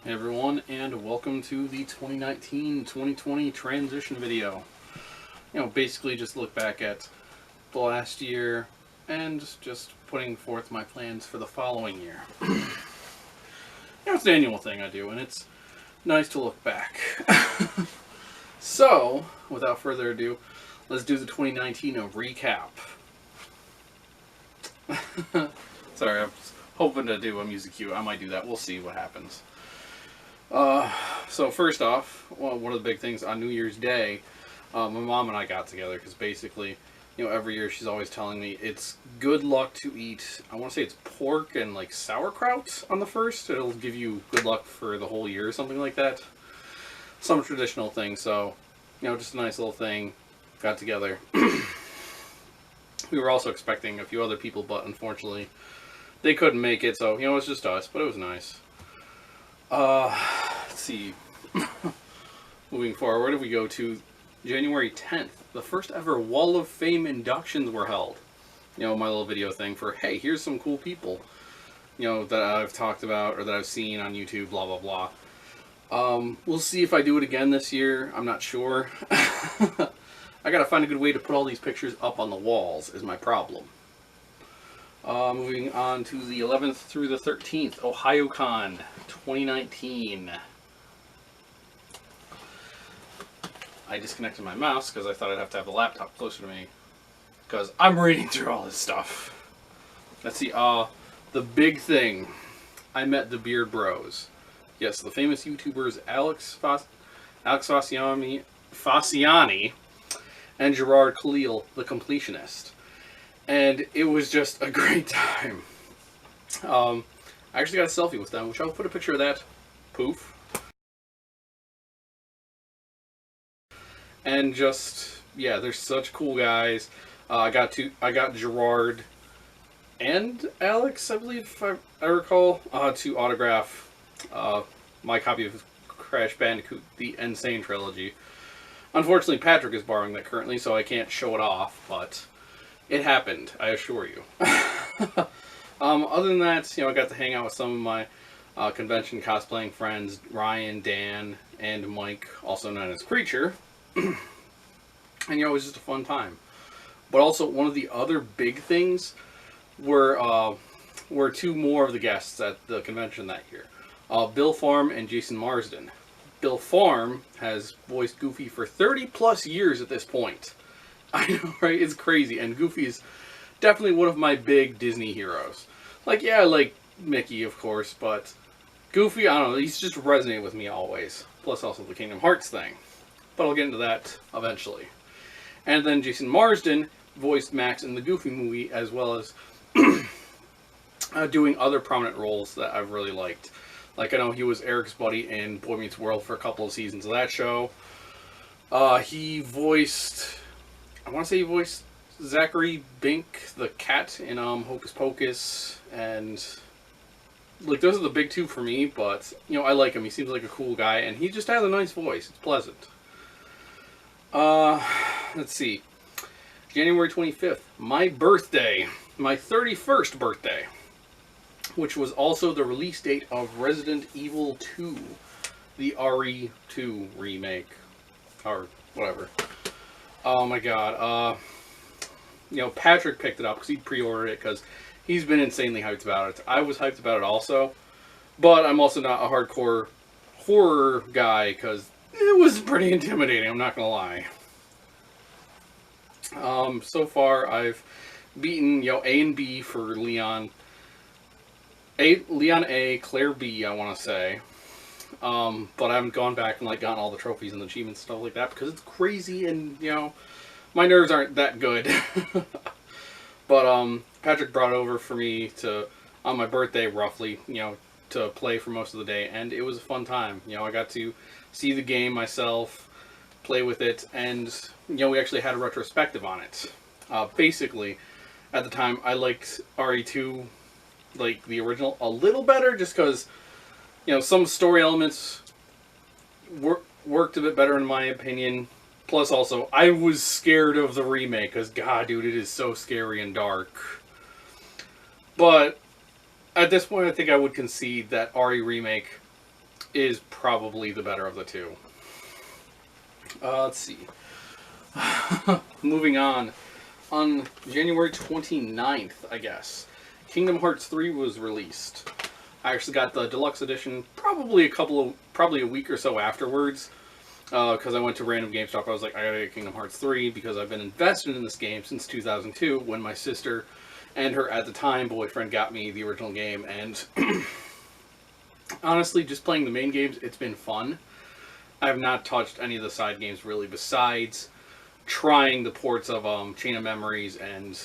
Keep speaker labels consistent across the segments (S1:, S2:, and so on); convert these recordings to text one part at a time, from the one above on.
S1: Hey everyone, and welcome to the 2019-2020 transition video. Basically just look back at the last year and just putting forth my plans for the following year. It's an annual thing I do, and it's nice to look back. So, without further ado, let's do the 2019 recap. Sorry, I was hoping to do a music cue. I might do that. We'll see what happens. So first off, one of the big things on New Year's Day, my mom and I got together because basically, every year she's always telling me it's good luck to eat, I want to say it's pork and like sauerkraut on the first. It'll give you good luck for the whole year or something like that. Some traditional thing, so, just a nice little thing. Got together. We were also expecting a few other people, but unfortunately they couldn't make it, so, it was just us, but it was nice. Let's see. Moving forward, we go to January 10th. The first ever Wall of Fame inductions were held. My little video thing for, hey, here's some cool people, that I've talked about or that I've seen on YouTube, blah, blah, blah. We'll see if I do it again this year. I'm not sure. I gotta find a good way to put all these pictures up on the walls is my problem. Moving on to the 11th through the 13th, OhioCon 2019. I disconnected my mouse because I thought I'd have to have the laptop closer to me because I'm reading through all this stuff. Let's see, the big thing. I met the Beard Bros. Yes, the famous YouTubers Alex Fasciani and Gerard Khalil, the completionist. And it was just a great time. I actually got a selfie with them, which I'll put a picture of that. Poof. And just, yeah, they're such cool guys. I got Gerard and Alex, I believe, if I recall, to autograph my copy of Crash Bandicoot, the Insane Trilogy. Unfortunately, Patrick is borrowing that currently, so I can't show it off, but it happened, I assure you. Other than that, I got to hang out with some of my convention cosplaying friends, Ryan, Dan, and Mike, also known as Creature. And it was just a fun time. But also, one of the other big things were two more of the guests at the convention that year. Bill Farm and Jason Marsden. Bill Farm has voiced Goofy for 30 plus years at this point. I know, right? It's crazy. And Goofy is definitely one of my big Disney heroes. Like, yeah, I like Mickey, of course, but Goofy, I don't know, he's just resonated with me always. Plus also the Kingdom Hearts thing. But I'll get into that eventually. And then Jason Marsden voiced Max in the Goofy movie, as well as doing other prominent roles that I've really liked. Like, I know he was Eric's buddy in Boy Meets World for a couple of seasons of that show. He voiced, I want to say he voiced Zachary Bink, the cat, in Hocus Pocus, and like those are the big two for me, but I like him. He seems like a cool guy, and he just has a nice voice. It's pleasant. Let's see. January 25th, my birthday, my 31st birthday, which was also the release date of Resident Evil 2, the RE2 remake, or whatever. Oh my god, Patrick picked it up because he pre-ordered it because he's been insanely hyped about it. I was hyped about it also, but I'm also not a hardcore horror guy because it was pretty intimidating, I'm not gonna lie. So far I've beaten, A and B for Leon. Leon A, Claire B, I want to say. But I haven't gone back and gotten all the trophies and the achievements and stuff like that because it's crazy and, my nerves aren't that good. But Patrick brought it over for me on my birthday roughly, to play for most of the day, and it was a fun time. I got to see the game myself, play with it, and we actually had a retrospective on it. Basically, at the time, I liked RE2, like the original, a little better, just because some story elements worked a bit better in my opinion. Plus, also, I was scared of the remake because, God, dude, it is so scary and dark. But at this point, I think I would concede that RE remake is probably the better of the two. Let's see. Moving on. On January 29th, I guess, Kingdom Hearts 3 was released. I actually got the deluxe edition probably a week or so afterwards. Because I went to random GameStop. I was like, I gotta get Kingdom Hearts 3 because I've been invested in this game since 2002 when my sister and her, at the time, boyfriend got me the original game. And honestly, just playing the main games, it's been fun. I have not touched any of the side games really, besides trying the ports of Chain of Memories and,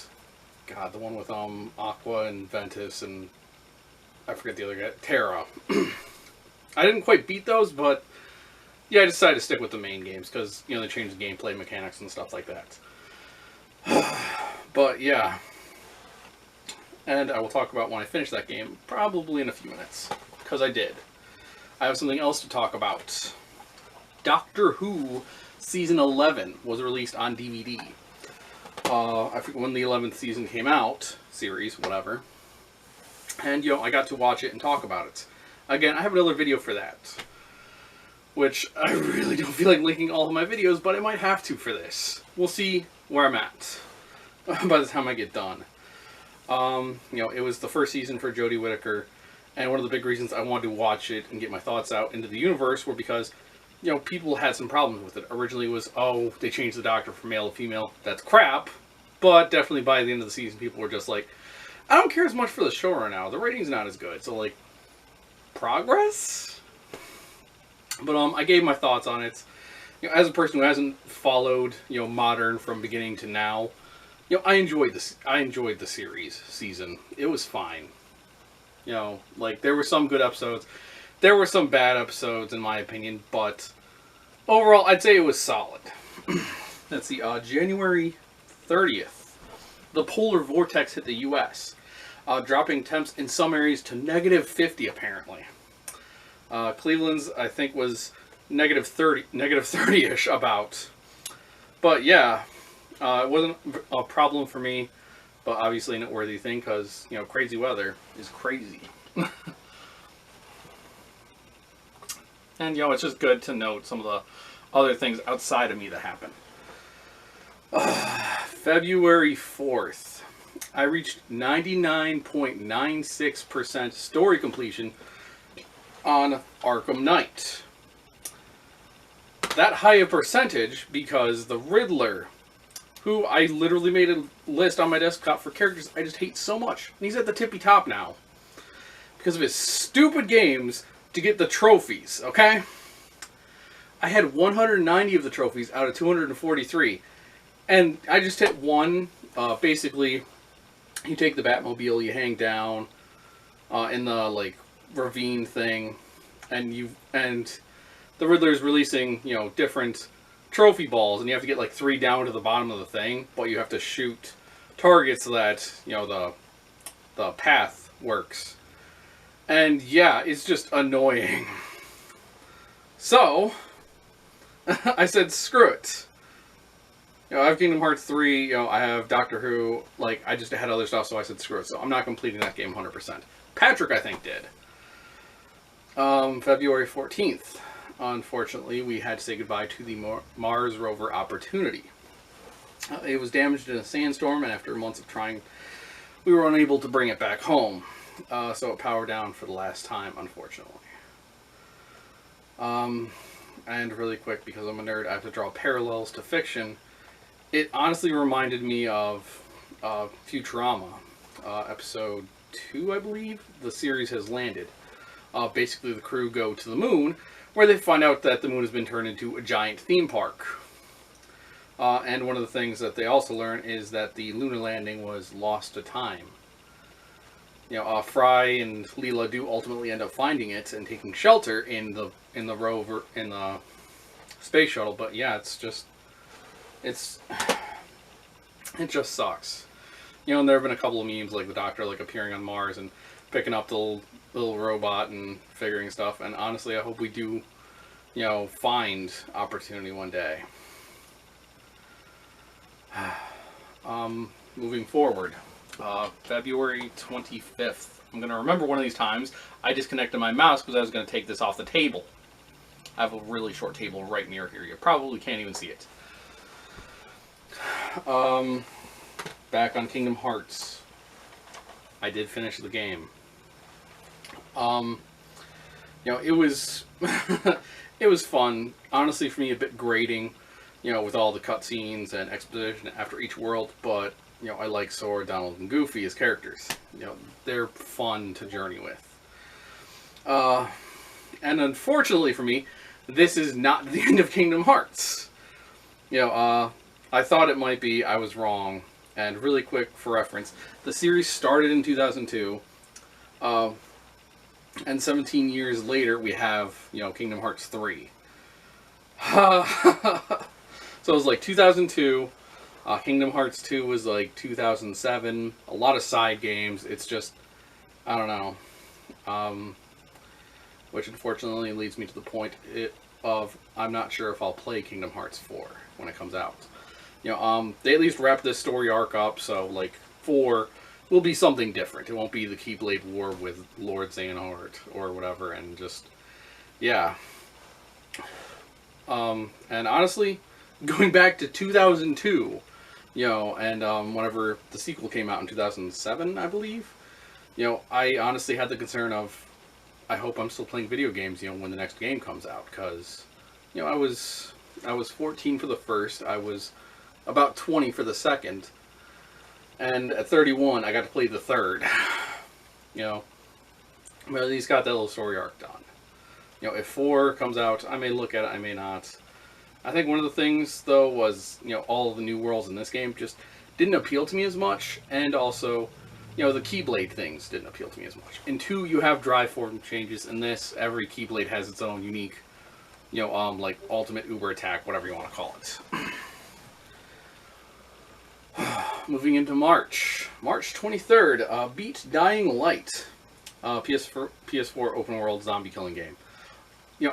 S1: God, the one with Aqua and Ventus and I forget the other guy, Terra. I didn't quite beat those, but yeah, I decided to stick with the main games because, you know, they changed the gameplay mechanics and stuff like that. But yeah, and I will talk about when I finish that game probably in a few minutes, because I did. I have something else to talk about. Doctor Who Season 11 was released on DVD. I forget when the 11th season came out, series, whatever. And, you know, I got to watch it and talk about it. Again, I have another video for that, which I really don't feel like linking all of my videos, but I might have to for this. We'll see where I'm at by the time I get done. You know, it was the first season for Jodie Whittaker, and one of the big reasons I wanted to watch it and get my thoughts out into the universe were because, you know, people had some problems with it. Originally it was, oh, they changed the Doctor from male to female. That's crap. But definitely by the end of the season, people were just like, I don't care as much for the showrunner now. The rating's not as good. So, like, progress? But I gave my thoughts on it. You know, as a person who hasn't followed, you know, modern from beginning to now, you know, I enjoyed this. I enjoyed the season. It was fine. You know, like, there were some good episodes. There were some bad episodes, in my opinion, but overall, I'd say it was solid. Let's see, January 30th, the polar vortex hit the U.S., dropping temps in some areas to -50, apparently. Cleveland's, I think, was -30-ish about. But yeah, it wasn't a problem for me, but obviously a noteworthy thing because, you know, crazy weather is crazy. And, you know, it's just good to note some of the other things outside of me that happen. February 4th, I reached 99.96% story completion on Arkham Knight. That high a percentage because the Riddler, who I literally made a list on my desktop for characters I just hate so much, and he's at the tippy top now because of his stupid games to get the trophies, okay? I had 190 of the trophies out of 243, and I just hit one. Basically, you take the Batmobile, you hang down in the, like, ravine thing, and the Riddler's releasing, you know, different trophy balls, and you have to get like 3 down to the bottom of the thing, but you have to shoot targets so that, you know, the path works. And yeah, it's just annoying. So I said, screw it. You know, I have Kingdom Hearts 3, you know, I have Doctor Who, like, I just had other stuff, so I said, screw it. So I'm not completing that game 100%. Patrick, I think, did. February 14th. Unfortunately, we had to say goodbye to the Mars rover Opportunity. It was damaged in a sandstorm, and after months of trying, we were unable to bring it back home. So it powered down for the last time, unfortunately. And really quick, because I'm a nerd, I have to draw parallels to fiction. It honestly reminded me of Futurama, episode 2, I believe. The series has landed. Basically, the crew go to the moon, where they find out that the moon has been turned into a giant theme park. And one of the things that they also learn is that the lunar landing was lost to time. You know, Fry and Leela do ultimately end up finding it and taking shelter in the rover, in the space shuttle. But yeah, it just sucks. You know, and there have been a couple of memes like the Doctor like appearing on Mars and picking up the little robot and figuring stuff. And honestly, I hope we do, you know, find Opportunity one day. Moving forward. February 25th. I'm going to remember one of these times. I disconnected my mouse because I was going to take this off the table. I have a really short table right near here. You probably can't even see it. Back on Kingdom Hearts. I did finish the game. It was it was fun. Honestly, for me, a bit grating, with all the cutscenes and exposition after each world. But I like Sora, Donald, and Goofy as characters. They're fun to journey with. And unfortunately for me, this is not the end of Kingdom Hearts. I thought it might be. I was wrong. And really quick for reference, the series started in 2002. And 17 years later, we have, Kingdom Hearts 3. So it was like 2002. Kingdom Hearts 2 was like 2007. A lot of side games. It's just, I don't know. Which unfortunately leads me to the point of I'm not sure if I'll play Kingdom Hearts 4 when it comes out. They at least wrap this story arc up, so like 4 will be something different. It won't be the Keyblade War with Lord Xehanort or whatever, and just, yeah. And honestly, going back to 2002, and whenever the sequel came out in 2007, I believe, I honestly had the concern of, I hope I'm still playing video games, when the next game comes out, because, I was 14 for the first, I was about 20 for the second, and at 31, I got to play the third. But at least got that little story arc done. If 4 comes out, I may look at it, I may not. I think one of the things, though, was, all of the new worlds in this game just didn't appeal to me as much, and also, the Keyblade things didn't appeal to me as much. In 2, you have drive form changes. In this, every Keyblade has its own unique, like, ultimate uber attack, whatever you want to call it. Moving into March 23rd, beat Dying Light, PS4 open world zombie killing game.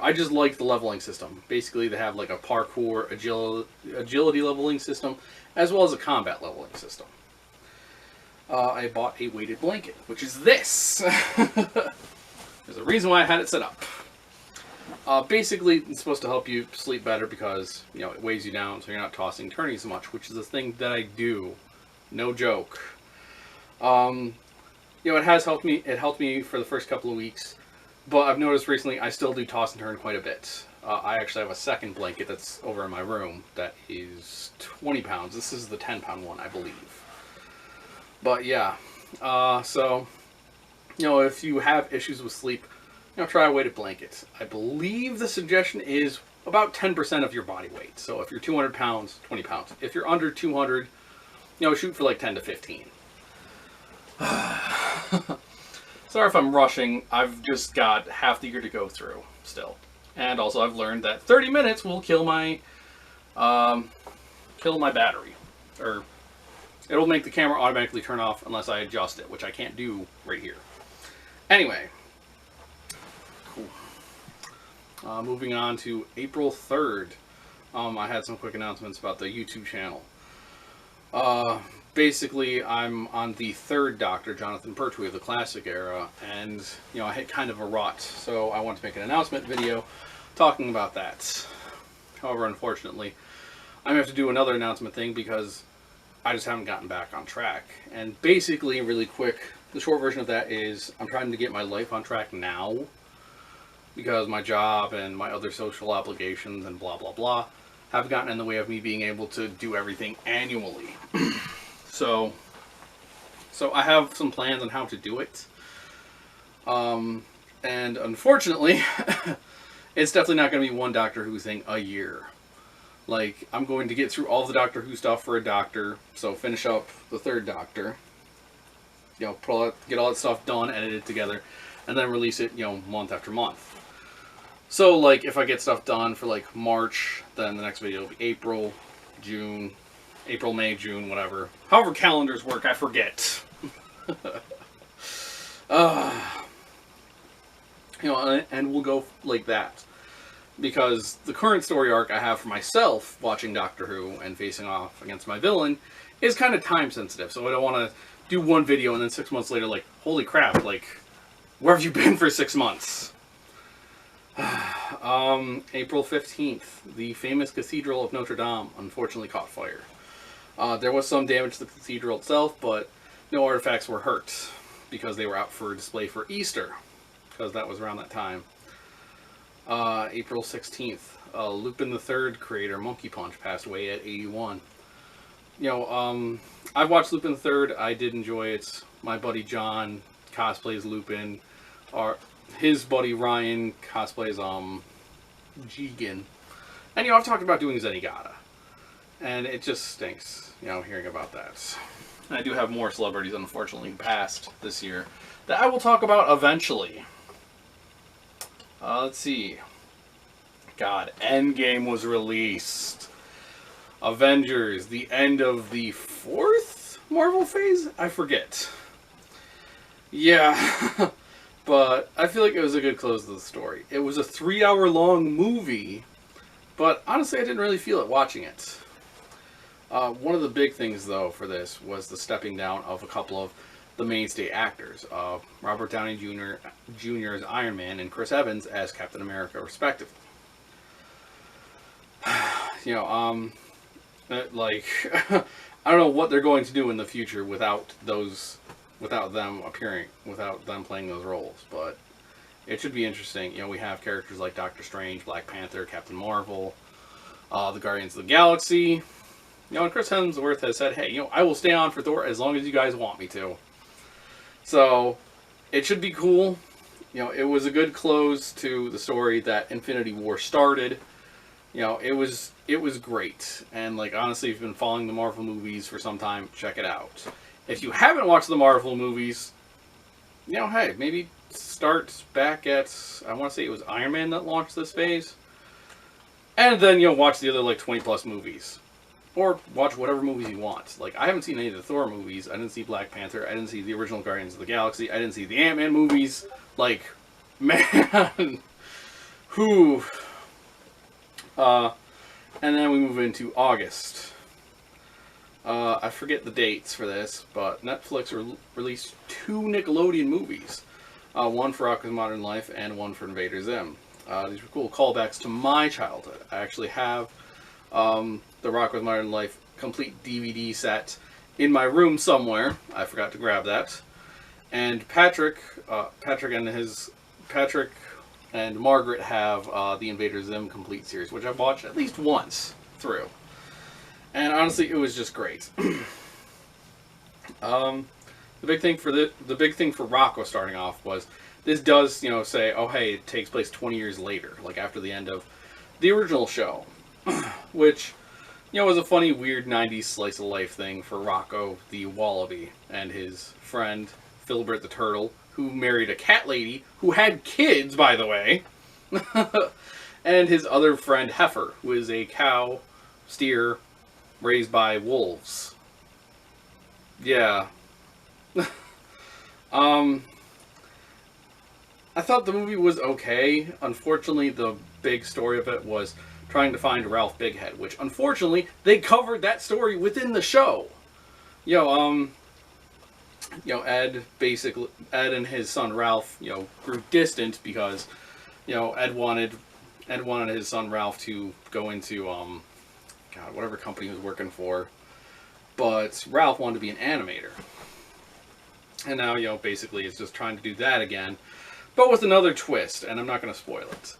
S1: I just like the leveling system. Basically, they have like a parkour, agility leveling system, as well as a combat leveling system. I bought a weighted blanket, which is this. There's a reason why I had it set up. Basically, it's supposed to help you sleep better because, it weighs you down so you're not tossing and turning as much, which is a thing that I do. No joke. It has helped me. It helped me for the first couple of weeks, but I've noticed recently I still do toss and turn quite a bit. I actually have a second blanket that's over in my room that is 20 pounds. This is the 10-pound one, I believe. But yeah, so, if you have issues with sleep, try a weighted blanket. I believe the suggestion is about 10% of your body weight. So if you're 200 pounds, 20 pounds. If you're under 200, shoot for like 10 to 15. Sorry if I'm rushing. I've just got half the year to go through still. And also I've learned that 30 minutes will kill my battery. Or it'll make the camera automatically turn off unless I adjust it, which I can't do right here. Anyway. Cool. Moving on to April 3rd. I had some quick announcements about the YouTube channel. Basically, I'm on the third Doctor, Jonathan Pertwee of the classic era, and, I hit kind of a rut, so I want to make an announcement video talking about that. However, unfortunately, I'm going to have to do another announcement thing because I just haven't gotten back on track. And basically, really quick, the short version of that is I'm trying to get my life on track now because my job and my other social obligations and blah, blah, blah have gotten in the way of me being able to do everything annually. So I have some plans on how to do it. And unfortunately, it's definitely not going to be one Doctor Who thing a year. Like, I'm going to get through all the Doctor Who stuff for a Doctor, so finish up the third Doctor. Get all that stuff done, edit it together, and then release it, month after month. So, like, if I get stuff done for, like, March, then the next video will be April, June, April, May, June, whatever. However calendars work, I forget. And we'll go like that. Because the current story arc I have for myself, watching Doctor Who and facing off against my villain, is kind of time sensitive. So I don't want to do one video and then 6 months later, like, holy crap, like, where have you been for 6 months? April 15th, the famous Cathedral of Notre Dame unfortunately caught fire. There was some damage to the cathedral itself, but no artifacts were hurt because they were out for display for Easter, because that was around that time. April 16th, Lupin III creator Monkey Punch passed away at 81. You know, I've watched Lupin III. I did enjoy it. My buddy John cosplays Lupin. His buddy Ryan cosplays Jigen. And you know, I've talked about doing Zenigata, and it just stinks, you know, hearing about that. And I do have more celebrities, unfortunately, passed this year that I will talk about eventually. Let's see. God, Endgame was released. Avengers, the end of the 4th Marvel phase? I forget. Yeah, but I feel like it was a good close to the story. It was a 3-hour-long movie, but honestly I didn't really feel it watching it. One of the big things, though, for this was the stepping down of a couple of the mainstay actors. Robert Downey Jr. as Iron Man and Chris Evans as Captain America, respectively. You know, like, I don't know what they're going to do in the future without them appearing, without them playing those roles, but it should be interesting. You know, we have characters like Doctor Strange, Black Panther, Captain Marvel, the Guardians of the Galaxy. You know, and Chris Hemsworth has said, hey, you know, I will stay on for Thor as long as you guys want me to. So, it should be cool. You know, it was a good close to the story that Infinity War started. You know, it was great. And, like, honestly, if you've been following the Marvel movies for some time, check it out. If you haven't watched the Marvel movies, you know, hey, maybe start back at, I want to say it was Iron Man that launched this phase. And then, you know, watch the other, like, 20-plus movies. Or watch whatever movies you want. Like, I haven't seen any of the Thor movies. I didn't see Black Panther. I didn't see the original Guardians of the Galaxy. I didn't see the Ant-Man movies. Like, man. Whew. And then we move into August. I forget the dates for this, but Netflix released 2 Nickelodeon movies. One for Rock with Modern Life and one for Invader Zim. These were cool callbacks to my childhood. I actually have the Rock with Modern Life complete DVD set in my room somewhere. I forgot to grab that. And Patrick and Margaret have the Invader Zim complete series, which I've watched at least once through. And honestly, it was just great. The big thing for Rocco starting off was this does, you know, say, oh hey, it takes place 20 years later, like after the end of the original show, which, you know, was a funny, weird 90s slice of life thing for Rocco the Wallaby and his friend Filbert the Turtle, who married a cat lady who had kids, by the way, and his other friend Heifer, who is a cow steer raised by wolves. Yeah. I thought the movie was okay. Unfortunately, the big story of it was trying to find Ralph Bighead, which unfortunately they covered that story within the show. Ed and his son Ralph, you know, grew distant because, you know, Ed wanted his son Ralph to go into whatever company he was working for, but Ralph wanted to be an animator. And now, you know, basically it's just trying to do that again, but with another twist, and I'm not going to spoil it.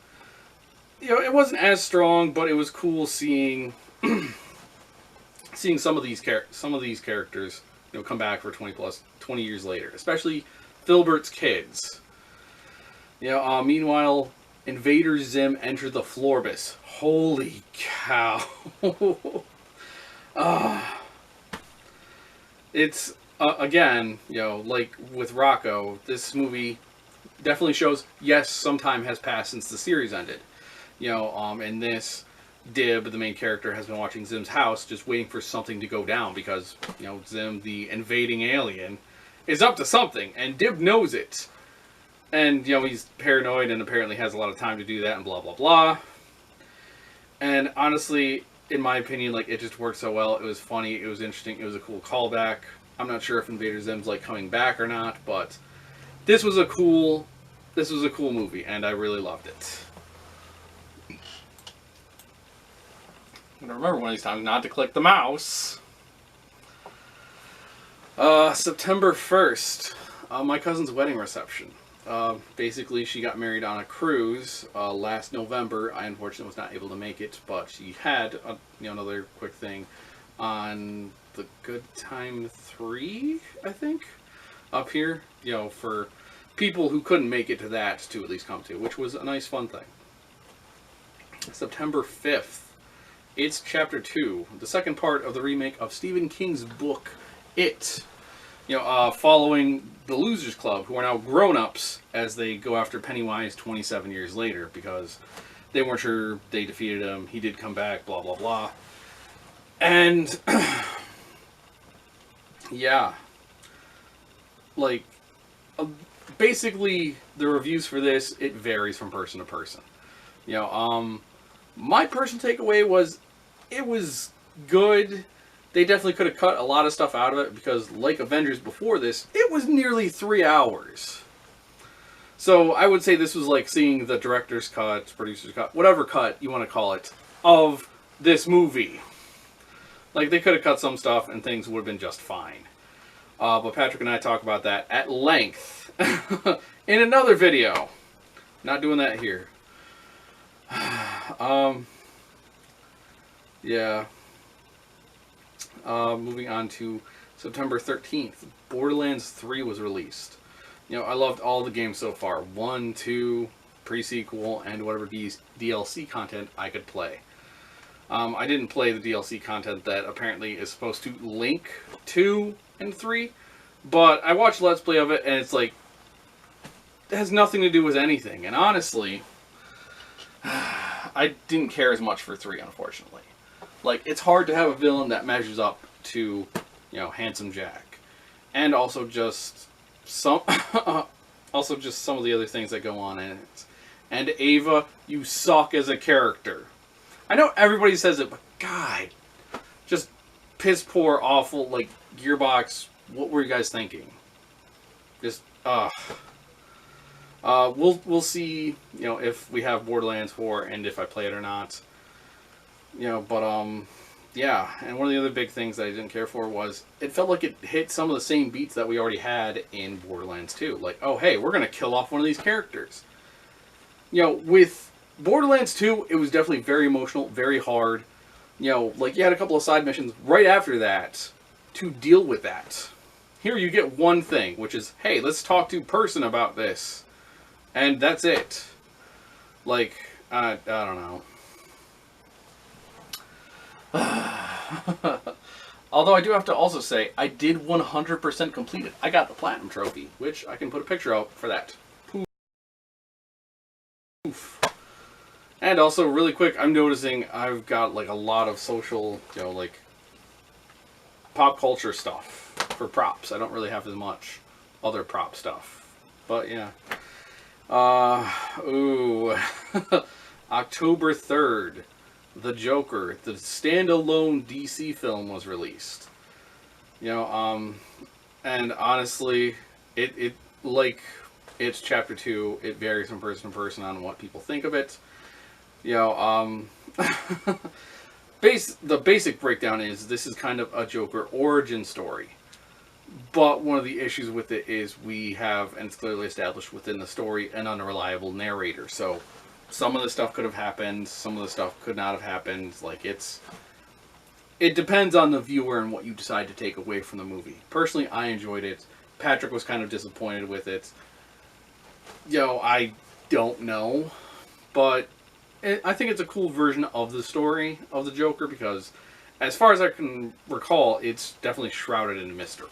S1: You know, it wasn't as strong, but it was cool seeing some of these characters, you know, come back for 20 years later, especially Filbert's kids. You know, meanwhile, Invader Zim entered the Florbus. Holy cow! It's again, you know, like with Rocco, this movie definitely shows, yes, some time has passed since the series ended. You know, in this, Dib, the main character, has been watching Zim's house, just waiting for something to go down because, you know, Zim, the invading alien, is up to something, and Dib knows it. And, you know, he's paranoid and apparently has a lot of time to do that and blah, blah, blah. And honestly, in my opinion, like, it just worked so well. It was funny, it was interesting, it was a cool callback. I'm not sure if Invader Zim's like coming back or not, but this was a cool movie, and I really loved it. I'm gonna remember one of these times not to click the mouse. September 1st, my cousin's wedding reception. Basically, she got married on a cruise last November. I unfortunately was not able to make it, but she had another quick thing on the Good Time 3, I think, up here. For people who couldn't make it to that to at least come to, which was a nice fun thing. September 5th, it's Chapter 2, the second part of the remake of Stephen King's book, It. Following the Losers Club, who are now grown-ups as they go after Pennywise 27 years later, because they weren't sure they defeated him, he did come back, blah, blah, blah. And, yeah. Like, basically, the reviews for this, it varies from person to person. My personal takeaway was, it was good. They definitely could have cut a lot of stuff out of it, because like Avengers before this, it was nearly 3 hours. So I would say this was like seeing the director's cut, producer's cut, whatever cut you want to call it, of this movie. Like, they could have cut some stuff and things would have been just fine. But Patrick and I talk about that at length in another video. Not doing that here. Yeah. Moving on to September 13th, Borderlands 3 was released. I loved all the games so far. 1, 2, pre-sequel, and whatever DLC content I could play. I didn't play the DLC content that apparently is supposed to link 2 and 3, but I watched Let's Play of it, and it's like, it has nothing to do with anything. And honestly, I didn't care as much for 3, unfortunately. Like, it's hard to have a villain that measures up to, Handsome Jack. And also just some of the other things that go on in it. And Ava, you suck as a character. I know everybody says it, but God, just piss poor, awful, like, Gearbox, what were you guys thinking? Just, we'll see, if we have Borderlands 4 and if I play it or not. Yeah, and one of the other big things that I didn't care for was it felt like it hit some of the same beats that we already had in Borderlands 2. Like, oh, hey, we're going to kill off one of these characters. With Borderlands 2, it was definitely very emotional, very hard. Like, you had a couple of side missions right after that to deal with that. Here you get one thing, which is, hey, let's talk to person about this. And that's it. Like, I don't know. Although I do have to also say, I did 100% complete it. I got the Platinum Trophy, which I can put a picture out for that. Poof. And also, really quick, I'm noticing I've got, like, a lot of social, like, pop culture stuff for props. I don't really have as much other prop stuff. But, yeah. October 3rd. The Joker, the standalone DC film, was released. And honestly, it like it's Chapter 2. It varies from person to person on what people think of it. The basic breakdown is this is kind of a Joker origin story. But one of the issues with it is we have, and it's clearly established within the story, an unreliable narrator. So some of the stuff could have happened, some of the stuff could not have happened. Like, it depends on the viewer and what you decide to take away from the movie. Personally, I enjoyed it. Patrick was kind of disappointed with it. I don't know. But I think it's a cool version of the story of the Joker, because as far as I can recall, it's definitely shrouded in mystery.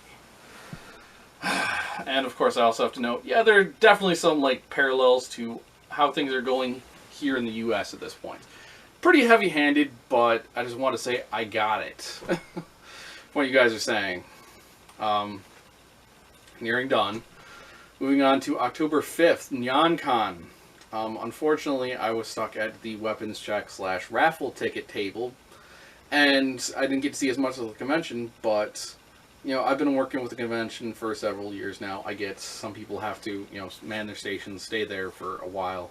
S1: And of course, I also have to note, yeah, there are definitely some, like, parallels to how things are going here in the U.S. at this point. Pretty heavy-handed, but I just want to say I got it. What you guys are saying. Nearing done. Moving on to October 5th, NyonCon. Unfortunately, I was stuck at the weapons check / raffle ticket table, and I didn't get to see as much of the convention, but, I've been working with the convention for several years now. I get some people have to, man their stations, stay there for a while.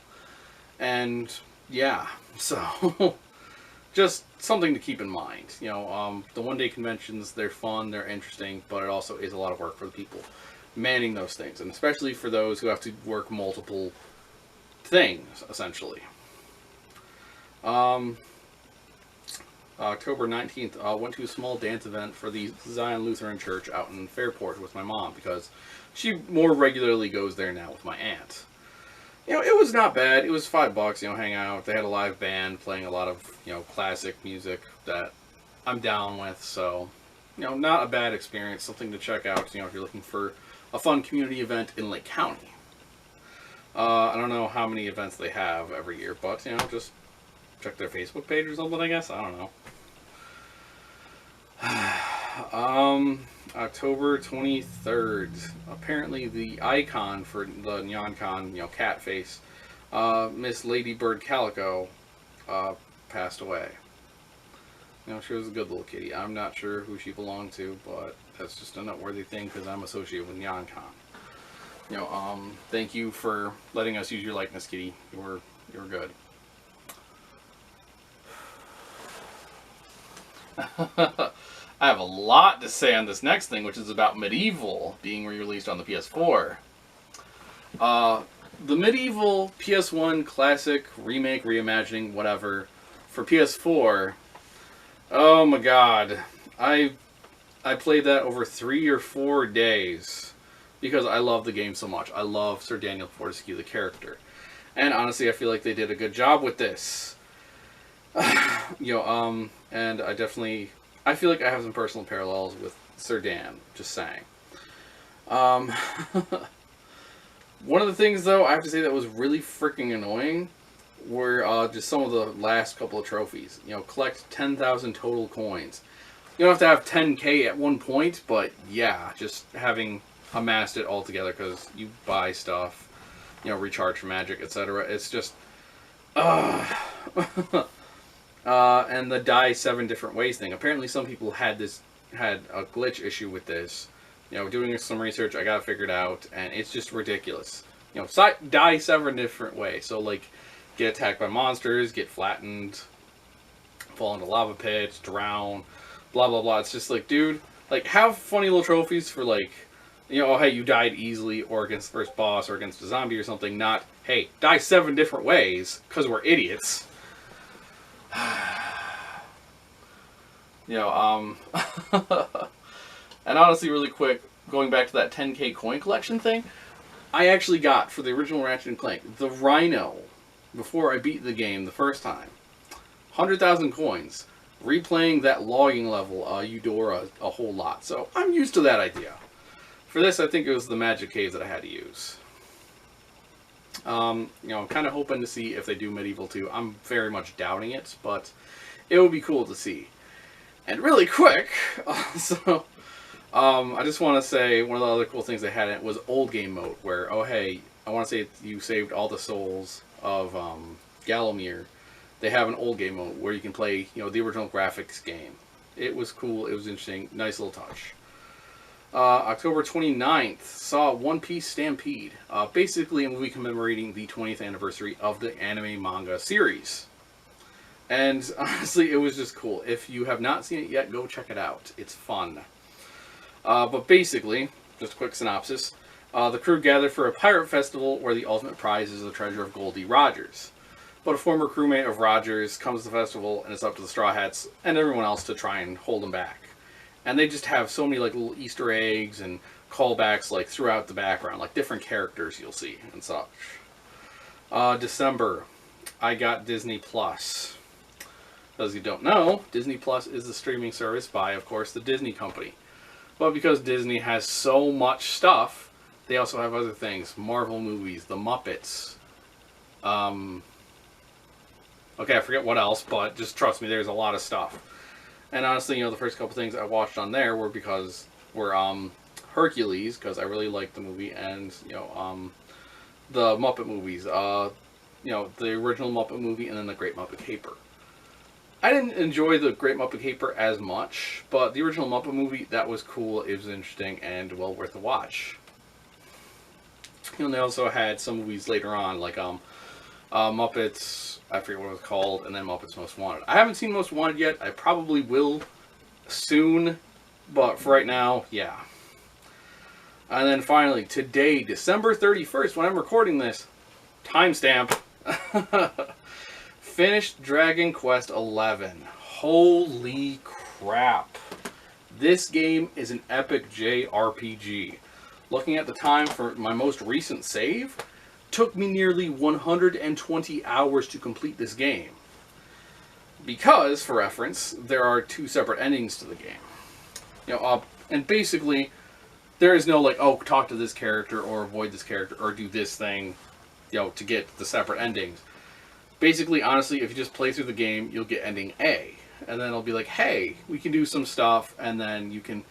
S1: And yeah, so just something to keep in mind. The one-day conventions, they're fun, they're interesting, but it also is a lot of work for the people manning those things, and especially for those who have to work multiple things, essentially. October 19th, went to a small dance event for the Zion Lutheran Church out in Fairport with my mom, because she more regularly goes there now with my aunt. It was not bad. It was $5, hang out. They had a live band playing a lot of, classic music that I'm down with, so, not a bad experience. Something to check out, if you're looking for a fun community event in Lake County. I don't know how many events they have every year, but, just check their Facebook page or something, I guess. I don't know. October 23rd. Apparently the icon for the NeonCon, cat face, Miss Ladybird Calico, passed away. She was a good little kitty. I'm not sure who she belonged to, but that's just a noteworthy thing because I'm associated with NeonCon. Thank you for letting us use your likeness, kitty. You were good. I have a lot to say on this next thing, which is about Medieval being re-released on the PS4. The Medieval PS1 classic, remake, reimagining, whatever, for PS4. Oh my god. I played that over 3 or 4 days because I love the game so much. I love Sir Daniel Fortescue, the character. And honestly, I feel like they did a good job with this. And I feel like I have some personal parallels with Sir Dan, just saying. One of the things, though, I have to say that was really freaking annoying were just some of the last couple of trophies. Collect 10,000 total coins. You don't have to have 10k at one point, but yeah, just having amassed it all together because you buy stuff, recharge for magic, etc. It's just, and the die 7 different ways thing. Apparently some people had a glitch issue with this. Doing some research, I got it figured out, and it's just ridiculous. Die 7 different ways. So, like, get attacked by monsters, get flattened, fall into lava pits, drown, blah, blah, blah. It's just like, dude, like, have funny little trophies for, like, oh, hey, you died easily, or against the first boss, or against a zombie or something, not, hey, die 7 different ways, because we're idiots. And honestly, really quick, going back to that 10k coin collection thing, I actually got, for the original Ratchet & Clank, the Rhino, before I beat the game the first time. 100,000 coins. Replaying that logging level, Eudora, a whole lot. So, I'm used to that idea. For this, I think it was the Magic Cave that I had to use. I'm kind of hoping to see if they do Medieval 2. I'm very much doubting it, but it would be cool to see. And really quick, I just want to say one of the other cool things they had in it was old game mode, where, oh hey, I want to say you saved all the souls of Gallowmere. They have an old game mode where you can play, the original graphics game. It was cool, it was interesting, nice little touch. October 29th saw One Piece Stampede, basically a movie commemorating the 20th anniversary of the anime manga series. And honestly, it was just cool. If you have not seen it yet, go check it out. It's fun. But basically, just a quick synopsis, the crew gather for a pirate festival where the ultimate prize is the treasure of Goldie Rogers. But a former crewmate of Rogers comes to the festival, and it's up to the Straw Hats and everyone else to try and hold him back. And they just have so many like little Easter eggs and callbacks like throughout the background, like different characters you'll see and such. December, I got Disney Plus. As you don't know, Disney Plus is the streaming service by, of course, the Disney company. But because Disney has so much stuff, they also have other things. Marvel movies, The Muppets. Okay, I forget what else, but just trust me, there's a lot of stuff. And honestly, the first couple things I watched on there were Hercules, because I really liked the movie, and, the Muppet movies. The original Muppet movie, and then The Great Muppet Caper. I didn't enjoy the Great Muppet Caper as much, but the original Muppet movie, that was cool, it was interesting, and well worth a watch. And they also had some movies later on, like Muppets, I forget what it was called, and then Muppets Most Wanted. I haven't seen Most Wanted yet. I probably will soon, but for right now, yeah. And then finally, today, December 31st, when I'm recording this, timestamp, finished Dragon Quest XI. Holy crap. This game is an epic JRPG. Looking at the time for my most recent save, took me nearly 120 hours to complete this game. Because, for reference, there are 2 separate endings to the game. And basically, there is no like, oh, talk to this character or avoid this character or do this thing, to get the separate endings. Basically, honestly, if you just play through the game, you'll get ending A. And then it'll be like, hey, we can do some stuff, and then you can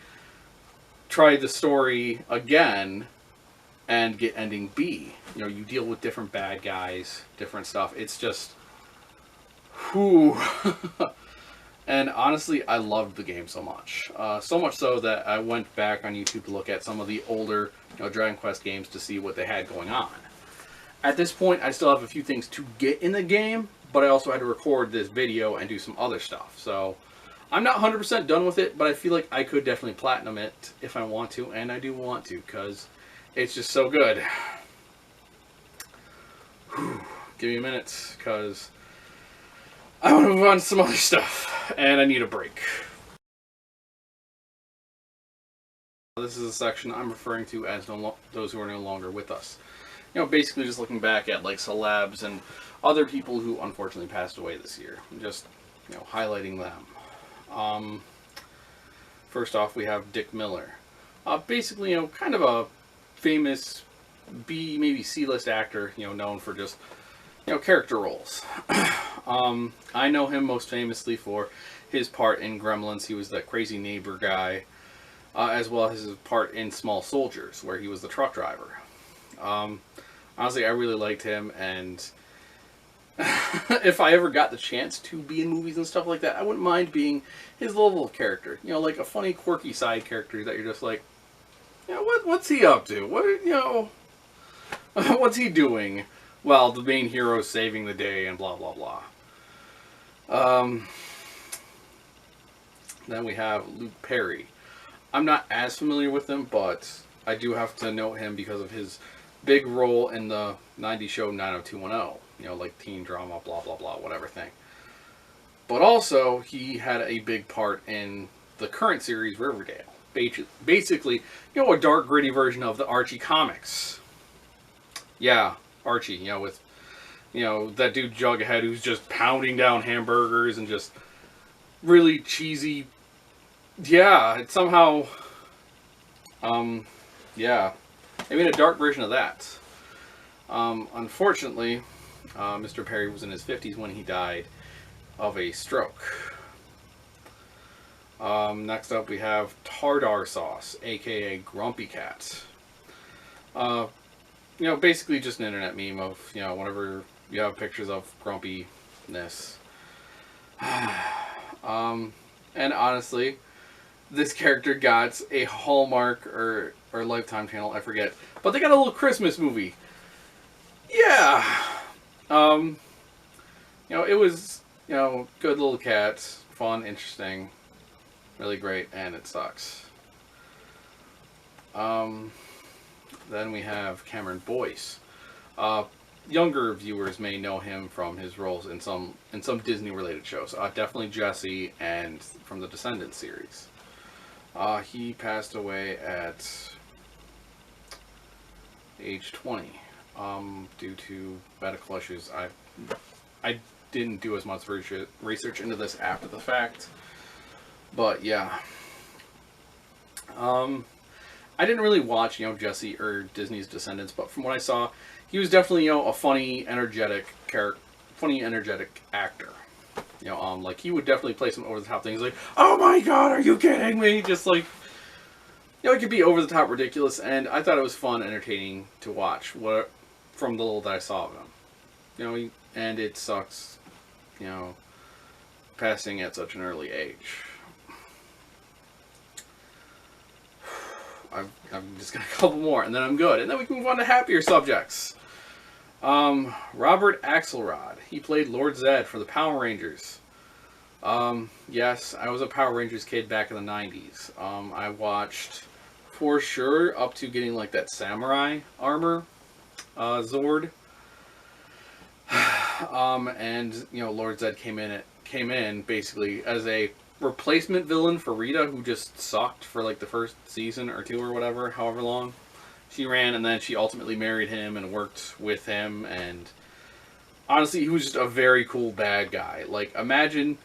S1: try the story again and get ending B. You deal with different bad guys, different stuff. It's just, whew. And honestly, I loved the game so much. So much so that I went back on YouTube to look at some of the older Dragon Quest games to see what they had going on. At this point, I still have a few things to get in the game, but I also had to record this video and do some other stuff. So I'm not 100% done with it, but I feel like I could definitely platinum it if I want to, and I do want to, because it's just so good. Whew. Give me a minute, because I want to move on to some other stuff, and I need a break. This is a section I'm referring to as those who are no longer with us. Basically just looking back at like celebs and other people who unfortunately passed away this year. Just, highlighting them. First off, we have Dick Miller. Basically, kind of a famous B, maybe C-list actor, known for just, character roles. I know him most famously for his part in Gremlins. He was that crazy neighbor guy, as well as his part in Small Soldiers, where he was the truck driver. Honestly, I really liked him, and if I ever got the chance to be in movies and stuff like that, I wouldn't mind being his level of character. Like a funny, quirky side character that you're just like, what's he up to? What's he doing? Well, the main hero's saving the day and blah, blah, blah. Then we have Luke Perry. I'm not as familiar with him, but I do have to note him because of his big role in the 90s show 90210. Like teen drama, blah, blah, blah, whatever thing. But also, he had a big part in the current series, Riverdale. Basically, a dark, gritty version of the Archie comics. Yeah, Archie, with, that dude Jughead who's just pounding down hamburgers and just really cheesy. Yeah, it's somehow, yeah. They made a dark version of that. Unfortunately, Mr. Perry was in his 50s when he died of a stroke. Next up we have Tartar Sauce, aka Grumpy Cat. Basically just an internet meme of, whenever you have pictures of grumpiness. And honestly, this character got a Hallmark or Lifetime channel, I forget. But they got a little Christmas movie. Yeah. It was, good little cat, fun, interesting, really great, and it sucks. Then we have Cameron Boyce. Younger viewers may know him from his roles in some Disney-related shows. Definitely Jesse and from the Descendants series. He passed away at age 20 due to medical issues. I didn't do as much research into this after the fact, but yeah. I didn't really watch, Jesse or Disney's Descendants, but from what I saw, he was definitely, a funny, energetic actor. Like he would definitely play some over the top things, like, "Oh my God, are you kidding me?" Just like, it could be over the top ridiculous, and I thought it was fun, entertaining to watch. From the little that I saw of him, and it sucks, passing at such an early age. I'm just got a couple more, and then I'm good. And then we can move on to happier subjects. Robert Axelrod. He played Lord Zed for the Power Rangers. Yes, I was a Power Rangers kid back in the 90s. I watched, for sure, up to getting like that samurai armor, Zord. And you know, Lord Zed came in basically as a replacement villain for Rita, who just sucked for like the first season or two or whatever, however long she ran, and then she ultimately married him and worked with him. And honestly, he was just a very cool bad guy. Like, imagine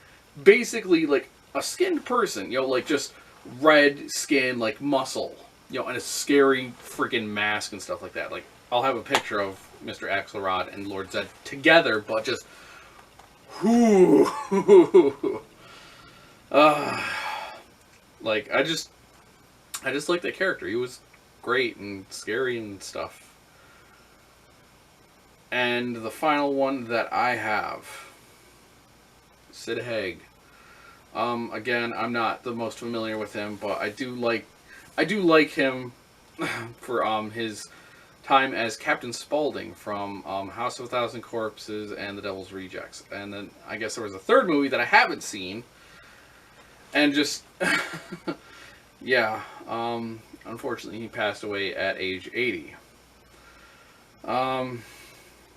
S1: basically like a skinned person, you know, like just red skin, like muscle, you know, and a scary freaking mask and stuff like that. Like, I'll have a picture of Mr. Axelrod and Lord Zed together, but just like I just like that character. He was great and scary and stuff. And the final one that I have, Sid Haig. Again, I'm not the most familiar with him, but I do like him for his time as Captain Spaulding from House of a Thousand Corpses and The Devil's Rejects. And then I guess there was a third movie that I haven't seen. And just, yeah, unfortunately he passed away at age 80. You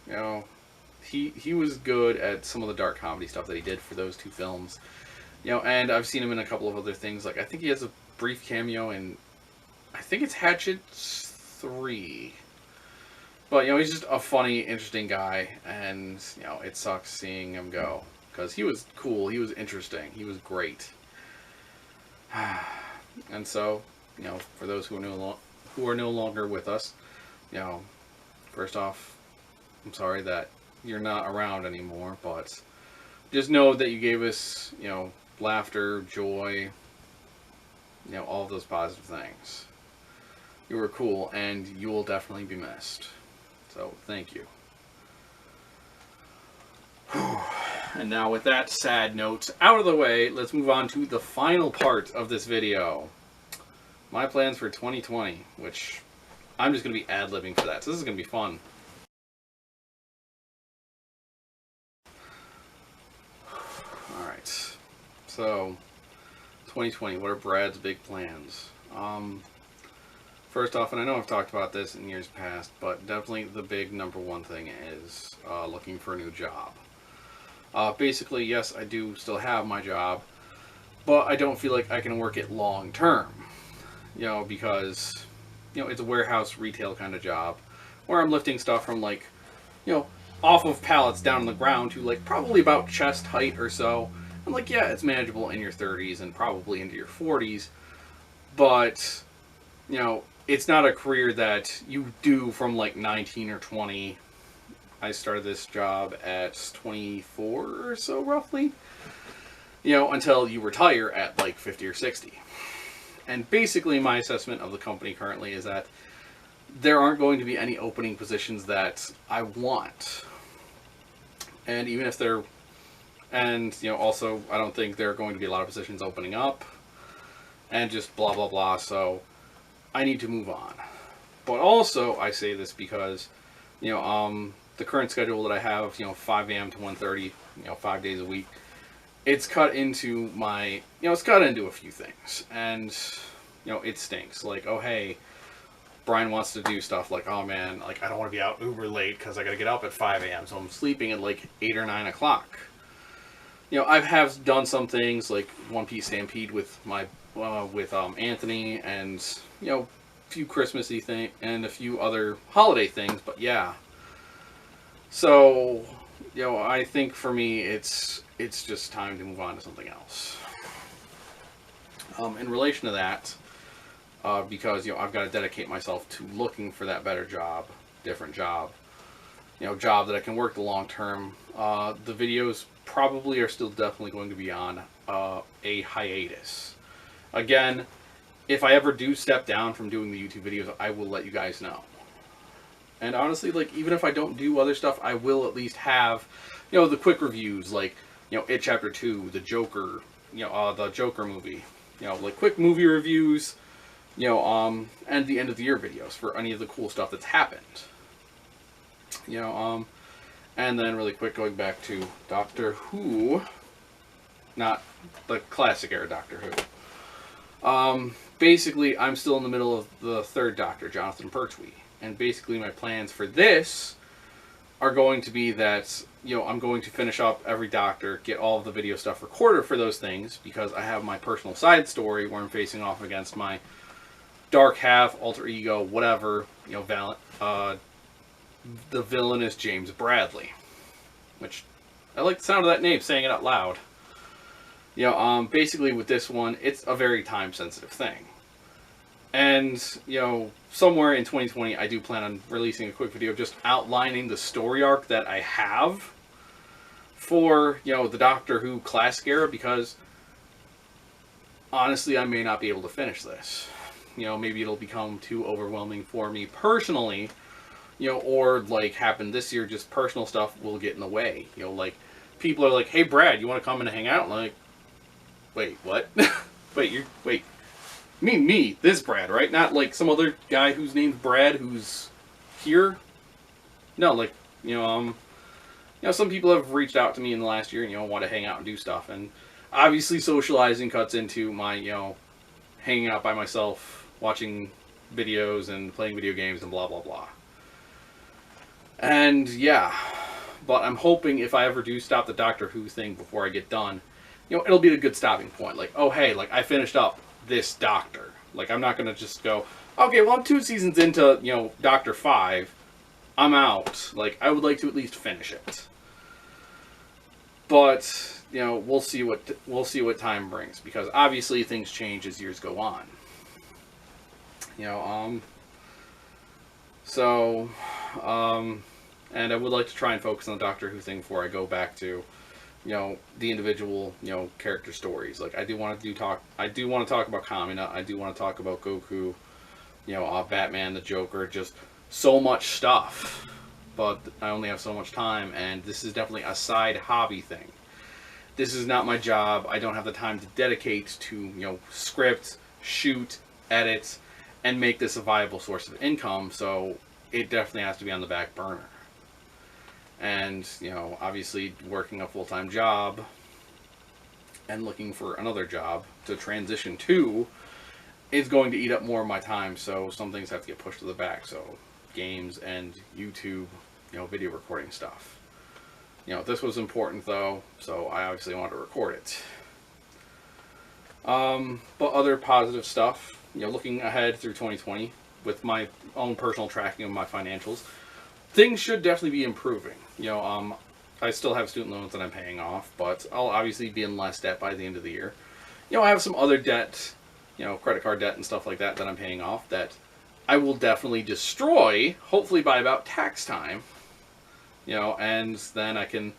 S1: know, he was good at some of the dark comedy stuff that he did for those two films. You know, and I've seen him in a couple of other things. Like, I think he has a brief cameo in, I think it's Hatchet 3. But, you know, he's just a funny, interesting guy, and, you know, it sucks seeing him go. Because he was cool, he was interesting, he was great. And so, you know, for those who are no longer with us, you know, first off, I'm sorry that you're not around anymore, but just know that you gave us, you know, laughter, joy, you know, all of those positive things. You were cool, and you will definitely be missed. So, thank you. And now with that sad note out of the way, let's move on to the final part of this video. My plans for 2020, which I'm just going to be ad-libbing for that, so this is going to be fun. Alright, so 2020, what are Brad's big plans? First off, and I know I've talked about this in years past, but definitely the big #1 thing is looking for a new job. Basically, yes, I do still have my job, but I don't feel like I can work it long term. You know, because, you know, it's a warehouse retail kind of job where I'm lifting stuff from, like, you know, off of pallets down on the ground to, like, probably about chest height or so. And, like, yeah, it's manageable in your 30s and probably into your 40s, but, you know, it's not a career that you do from, like, 19 or 20. I started this job at 24 or so, roughly. You know, until you retire at, like, 50 or 60. And basically, my assessment of the company currently is that there aren't going to be any opening positions that I want. And even if there... And, you know, also, I don't think there are going to be a lot of positions opening up. And just blah, blah, blah. So, I need to move on. But also, I say this because, you know, the current schedule that I have, you know, 5 a.m. to 1:30, you know, 5 days a week, it's cut into my, you know, it's cut into a few things. And, you know, it stinks. Like, oh, hey, Brian wants to do stuff like, oh, man, like, I don't want to be out uber late because I got to get up at 5 a.m. So I'm sleeping at, like, 8 or 9 o'clock. You know, have done some things like One Piece Stampede with my, Anthony, and, you know, a few Christmassy things and a few other holiday things, but yeah. So, you know, I think for me, it's just time to move on to something else. In relation to that, because, you know, I've got to dedicate myself to looking for that better job, different job, you know, job that I can work the long term. The videos probably are still definitely going to be on a hiatus. Again, if I ever do step down from doing the YouTube videos, I will let you guys know. And honestly, like, even if I don't do other stuff, I will at least have, you know, the quick reviews, like It Chapter 2, the Joker, the Joker movie. Like quick movie reviews, and the end of the year videos for any of the cool stuff that's happened. And then really quick going back to Doctor Who, not the classic era Doctor Who. Basically, I'm still in the middle of the third Doctor, Jonathan Pertwee. And basically my plans for this are going to be that, I'm going to finish up every Doctor, get all of the video stuff recorded for those things, because I have my personal side story where I'm facing off against my dark half, alter ego, whatever, Valiant. The villain is James Bradley, which I like the sound of that name, saying it out loud. Basically with this one, it's a very time-sensitive thing. And, somewhere in 2020, I do plan on releasing a quick video just outlining the story arc that I have for, the Doctor Who classic era, because honestly, I may not be able to finish this. Maybe it'll become too overwhelming for me personally, or like happened this year, just personal stuff will get in the way. Like people are like, "Hey, Brad, you want to come and hang out?" And I'm like, wait, what? wait. You mean me, this Brad, right? Not like some other guy whose name's Brad who's here. No, like, some people have reached out to me in the last year and, want to hang out and do stuff. And obviously socializing cuts into my, hanging out by myself, watching videos and playing video games and blah, blah, blah. And yeah, but I'm hoping if I ever do stop the Doctor Who thing before I get done, it'll be a good stopping point. Like, oh, hey, like I finished up this Doctor. Like, I'm not going to just go, okay, well, I'm 2 seasons into, Doctor 5. I'm out. Like, I would like to at least finish it. But, we'll see what time brings, because obviously things change as years go on. And I would like to try and focus on the Doctor Who thing before I go back to, the individual, character stories. Like, I do want to talk about Kamina. I do want to talk about Goku, Batman, the Joker, just so much stuff. But I only have so much time, and this is definitely a side hobby thing. This is not my job. I don't have the time to dedicate to, script, shoot, edit, and make this a viable source of income, so it definitely has to be on the back burner. And, obviously working a full-time job and looking for another job to transition to is going to eat up more of my time, so some things have to get pushed to the back. So games and YouTube, video recording stuff. This was important though, so I obviously wanted to record it. But other positive stuff, looking ahead through 2020 with my own personal tracking of my financials, things should definitely be improving. I still have student loans that I'm paying off, but I'll obviously be in less debt by the end of the year. I have some other debt, credit card debt and stuff like that I'm paying off that I will definitely destroy, hopefully by about tax time. And then I can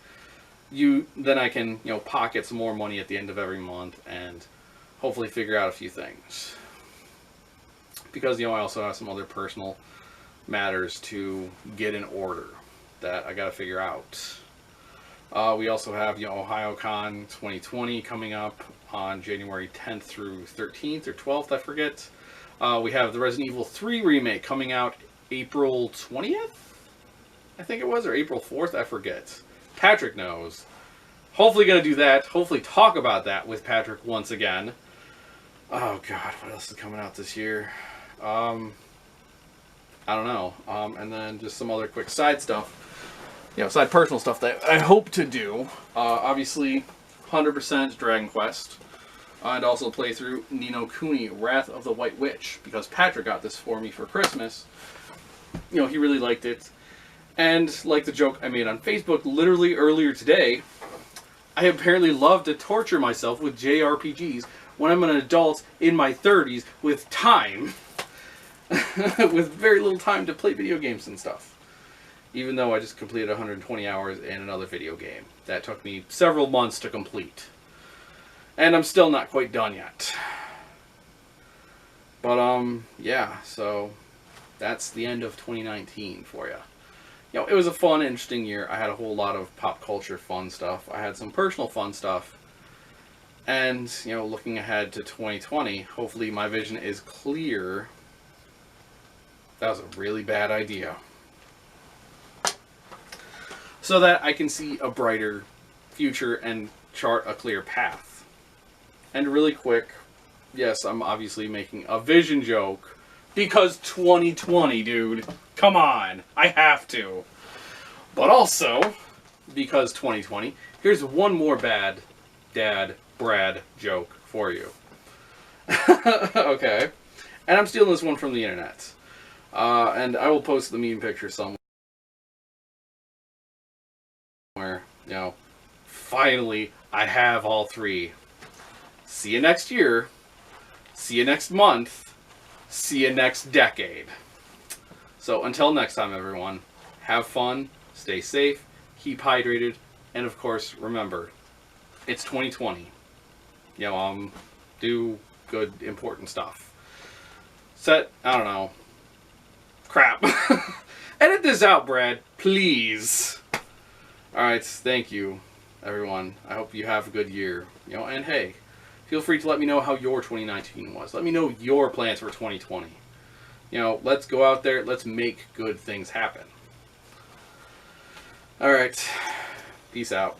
S1: pocket some more money at the end of every month and hopefully figure out a few things. Because, I also have some other personal matters to get in order that I got to figure out. We also have, OhioCon 2020 coming up on January 10th through 13th or 12th, I forget. We have the Resident Evil 3 remake coming out April 20th, I think it was, or April 4th, I forget. Patrick knows. Hopefully going to do that. Hopefully talk about that with Patrick once again. Oh God, what else is coming out this year? I don't know. And then just some other quick side stuff. Side personal stuff that I hope to do. Obviously, 100% Dragon Quest. And also play through Ni no Kuni, Wrath of the White Witch. Because Patrick got this for me for Christmas. He really liked it. And like the joke I made on Facebook literally earlier today, I apparently love to torture myself with JRPGs when I'm an adult in my 30s with time. With very little time to play video games and stuff. Even though I just completed 120 hours in another video game. That took me several months to complete. And I'm still not quite done yet. But, yeah, so that's the end of 2019 for you. you know, it was a fun, interesting year. I had a whole lot of pop culture fun stuff. I had some personal fun stuff. And, you know, looking ahead to 2020, hopefully my vision is clear. That was a really bad idea. So that I can see a brighter future and chart a clear path. And really quick, yes, I'm obviously making a vision joke because 2020, dude. Come on, I have to. But also, because 2020, here's one more bad dad Brad joke for you. Okay. And I'm stealing this one from the internet. And I will post the meme picture somewhere. You know, finally, I have all three. See you next year. See you next month. See you next decade. So until next time, everyone, have fun, stay safe, keep hydrated, and of course, remember, it's 2020. You know, do good, important stuff. I don't know. Crap. Edit this out, Brad, please. Alright, thank you, everyone. I hope you have a good year. You know, and hey, feel free to let me know how your 2019 was. Let me know your plans for 2020. You know, let's go out there, let's make good things happen. Alright, peace out.